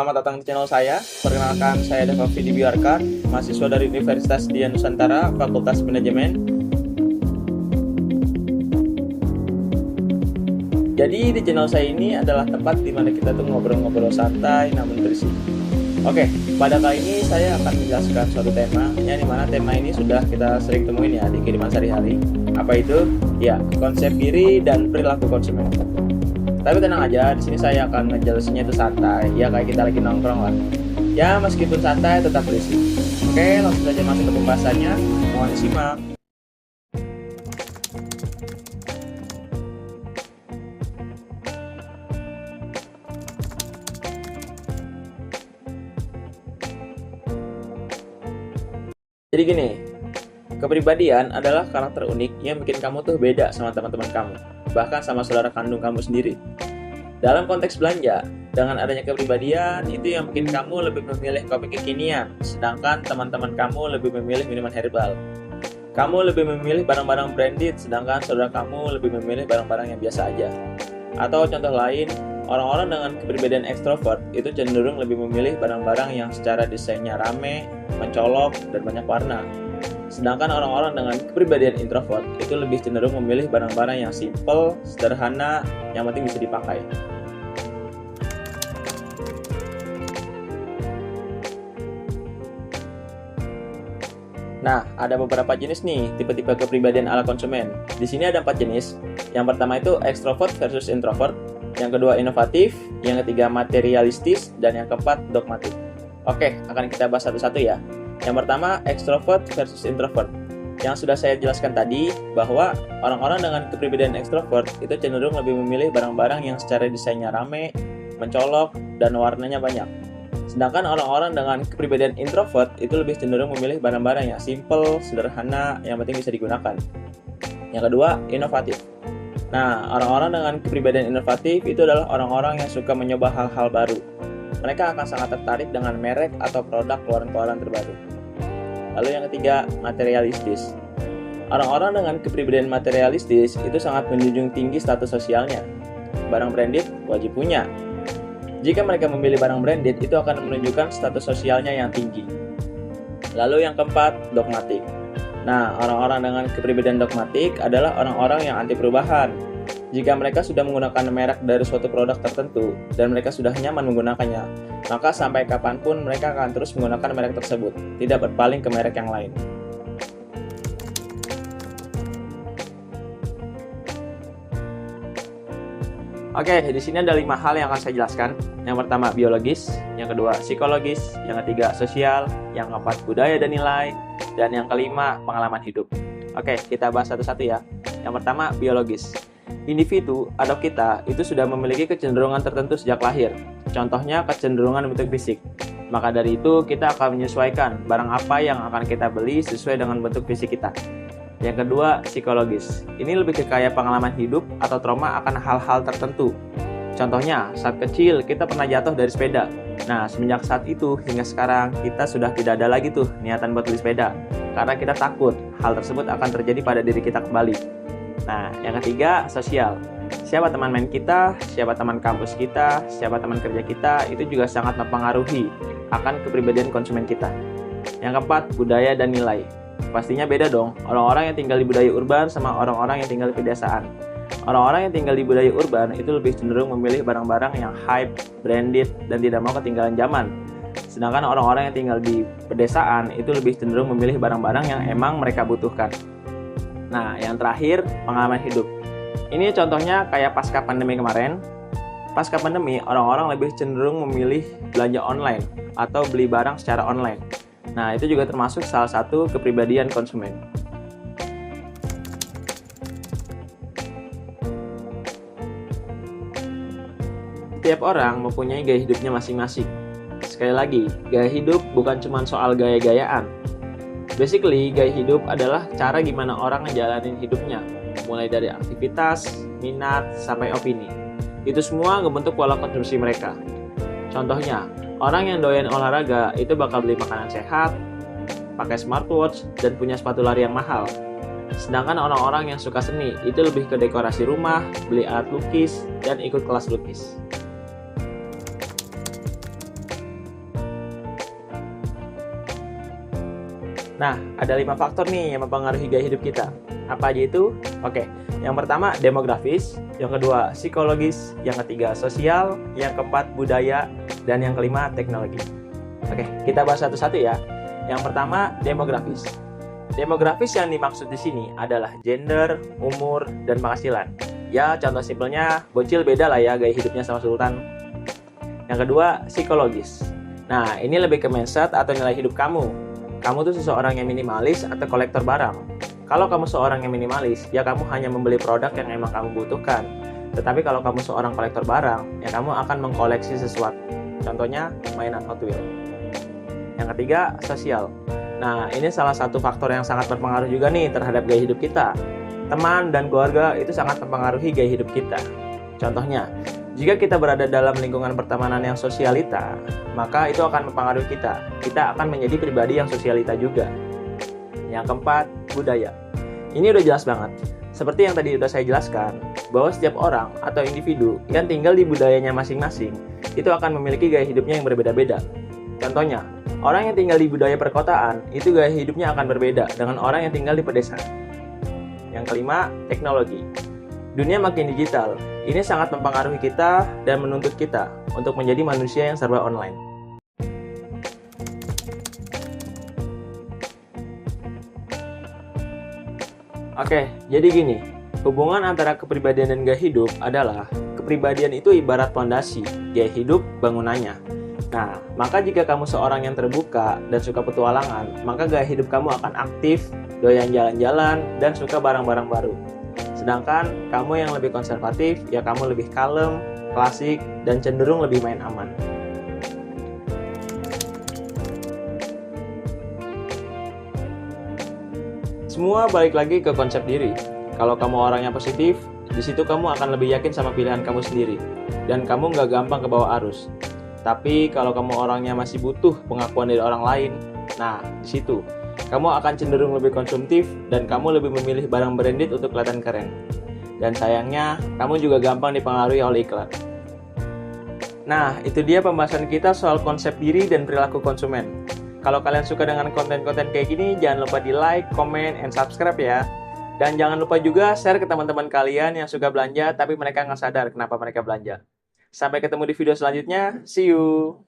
Selamat datang di channel saya. Perkenalkan, saya Deva Widibiarkan, mahasiswa dari Universitas Dian Nusantara, Fakultas Manajemen. Jadi di channel saya ini adalah tempat di mana kita tuh ngobrol-ngobrol santai namun bersih. Oke, pada kali ini saya akan menjelaskan suatu tema, yang dimana tema ini sudah kita sering temuin ya di kiriman sehari-hari. Apa itu? Ya, konsep diri dan perilaku konsumen. Tapi tenang aja, di sini saya akan ngejelasinnya itu santai, ya kayak kita lagi nongkrong lah. Ya meskipun santai tetap berisik. Oke, langsung saja masuk ke pembahasannya. Mohon disimak. Jadi gini, kepribadian adalah karakter unik yang bikin kamu tuh beda sama teman-teman kamu, bahkan sama saudara kandung kamu sendiri. Dalam konteks belanja, dengan adanya kepribadian, itu yang bikin kamu lebih memilih kopi kekinian, sedangkan teman-teman kamu lebih memilih minuman herbal. Kamu lebih memilih barang-barang branded, sedangkan saudara kamu lebih memilih barang-barang yang biasa aja. Atau contoh lain, orang-orang dengan kepribadian ekstrovert itu cenderung lebih memilih barang-barang yang secara desainnya rame, mencolok, dan banyak warna. Sedangkan orang-orang dengan kepribadian introvert itu lebih cenderung memilih barang-barang yang simple, sederhana, yang penting bisa dipakai. Nah, ada beberapa jenis nih tipe-tipe kepribadian ala konsumen. Di sini ada 4 jenis. Yang pertama itu extrovert versus introvert, yang kedua inovatif, yang ketiga materialistis, dan yang keempat dogmatik. Oke, akan kita bahas satu-satu ya. Yang pertama, extrovert versus introvert. Yang sudah saya jelaskan tadi, bahwa orang-orang dengan kepribadian extrovert itu cenderung lebih memilih barang-barang yang secara desainnya rame, mencolok, dan warnanya banyak. Sedangkan orang-orang dengan kepribadian introvert itu lebih cenderung memilih barang-barang yang simple, sederhana, yang penting bisa digunakan. Yang kedua, inovatif. Nah, orang-orang dengan kepribadian inovatif itu adalah orang-orang yang suka mencoba hal-hal baru. Mereka akan sangat tertarik dengan merek atau produk keluaran-keluaran terbaru. Lalu yang ketiga, materialistis. Orang-orang dengan kepribadian materialistis itu sangat menjunjung tinggi status sosialnya. Barang branded wajib punya. Jika mereka memilih barang branded, itu akan menunjukkan status sosialnya yang tinggi. Lalu yang keempat, dogmatik. Nah, orang-orang dengan kepribadian dogmatik adalah orang-orang yang anti perubahan. Jika mereka sudah menggunakan merek dari suatu produk tertentu, dan mereka sudah nyaman menggunakannya, maka sampai kapanpun mereka akan terus menggunakan merek tersebut, tidak berpaling ke merek yang lain. Oke, di sini ada 5 hal yang akan saya jelaskan. Yang pertama biologis, yang kedua psikologis, yang ketiga sosial, yang keempat budaya dan nilai, dan yang kelima pengalaman hidup. Oke, kita bahas satu-satu ya. Yang pertama biologis. Individu atau kita itu sudah memiliki kecenderungan tertentu sejak lahir. Contohnya kecenderungan bentuk fisik. Maka dari itu kita akan menyesuaikan barang apa yang akan kita beli sesuai dengan bentuk fisik kita. Yang kedua, psikologis. Ini lebih ke kayak pengalaman hidup atau trauma akan hal-hal tertentu. Contohnya, saat kecil kita pernah jatuh dari sepeda. Nah, semenjak saat itu hingga sekarang kita sudah tidak ada lagi tuh niatan buat beli sepeda. Karena kita takut hal tersebut akan terjadi pada diri kita kembali. Nah, yang ketiga, sosial. Siapa teman main kita, siapa teman kampus kita, siapa teman kerja kita, itu juga sangat mempengaruhi akan kepribadian konsumen kita. Yang keempat, budaya dan nilai. Pastinya beda dong, orang-orang yang tinggal di budaya urban sama orang-orang yang tinggal di pedesaan. Orang-orang yang tinggal di budaya urban itu lebih cenderung memilih barang-barang yang hype, branded, dan tidak mau ketinggalan zaman. Sedangkan orang-orang yang tinggal di pedesaan itu lebih cenderung memilih barang-barang yang emang mereka butuhkan. Nah, yang terakhir, pengalaman hidup. Ini contohnya kayak pasca pandemi kemarin. Pasca pandemi, orang-orang lebih cenderung memilih belanja online atau beli barang secara online. Nah, itu juga termasuk salah satu kepribadian konsumen. Setiap orang mempunyai gaya hidupnya masing-masing. Sekali lagi, gaya hidup bukan cuma soal gaya-gayaan. Basically, gaya hidup adalah cara gimana orang ngejalanin hidupnya, mulai dari aktivitas, minat, sampai opini. Itu semua ngebentuk pola konsumsi mereka. Contohnya, orang yang doyan olahraga itu bakal beli makanan sehat, pakai smartwatch, dan punya sepatu lari yang mahal. Sedangkan orang-orang yang suka seni itu lebih ke dekorasi rumah, beli alat lukis, dan ikut kelas lukis. Nah, ada 5 faktor nih yang mempengaruhi gaya hidup kita. Apa aja itu? Oke, yang pertama demografis, yang kedua psikologis, yang ketiga sosial, yang keempat budaya, dan yang kelima teknologi. Oke, kita bahas satu-satu ya. Yang pertama demografis. Demografis yang dimaksud di sini adalah gender, umur, dan penghasilan. Ya, contoh simpelnya, bocil beda lah ya gaya hidupnya sama sultan. Yang kedua, psikologis. Nah, ini lebih ke mindset atau nilai hidup kamu. Kamu tuh seseorang yang minimalis atau kolektor barang. Kalau kamu seorang yang minimalis, ya kamu hanya membeli produk yang emang kamu butuhkan. Tetapi kalau kamu seorang kolektor barang, ya kamu akan mengkoleksi sesuatu. Contohnya, mainan Hot Wheels. Yang ketiga, sosial. Nah, ini salah satu faktor yang sangat berpengaruh juga nih terhadap gaya hidup kita. Teman dan keluarga itu sangat mempengaruhi gaya hidup kita. Contohnya, jika kita berada dalam lingkungan pertemanan yang sosialita, maka itu akan mempengaruhi kita. Kita akan menjadi pribadi yang sosialita juga. Yang keempat, budaya. Ini udah jelas banget. Seperti yang tadi udah saya jelaskan, bahwa setiap orang atau individu yang tinggal di budayanya masing-masing, itu akan memiliki gaya hidupnya yang berbeda-beda. Contohnya, orang yang tinggal di budaya perkotaan, itu gaya hidupnya akan berbeda dengan orang yang tinggal di pedesaan. Yang kelima, teknologi. Dunia makin digital, ini sangat mempengaruhi kita dan menuntut kita untuk menjadi manusia yang serba online. Oke, jadi gini, hubungan antara kepribadian dan gaya hidup adalah kepribadian itu ibarat fondasi, gaya hidup bangunannya. Nah, maka jika kamu seorang yang terbuka dan suka petualangan, maka gaya hidup kamu akan aktif, doyan jalan-jalan, dan suka barang-barang baru. Sedangkan kamu yang lebih konservatif, ya kamu lebih kalem, klasik, dan cenderung lebih main aman. Semua balik lagi ke konsep diri. Kalau kamu orangnya positif, di situ kamu akan lebih yakin sama pilihan kamu sendiri. Dan kamu nggak gampang ke bawah arus. Tapi kalau kamu orangnya masih butuh pengakuan dari orang lain, nah di situ kamu akan cenderung lebih konsumtif dan kamu lebih memilih barang branded untuk kelihatan keren. Dan sayangnya, kamu juga gampang dipengaruhi oleh iklan. Nah, itu dia pembahasan kita soal konsep diri dan perilaku konsumen. Kalau kalian suka dengan konten-konten kayak gini, jangan lupa di like, comment, and subscribe ya. Dan jangan lupa juga share ke teman-teman kalian yang suka belanja tapi mereka nggak sadar kenapa mereka belanja. Sampai ketemu di video selanjutnya. See you!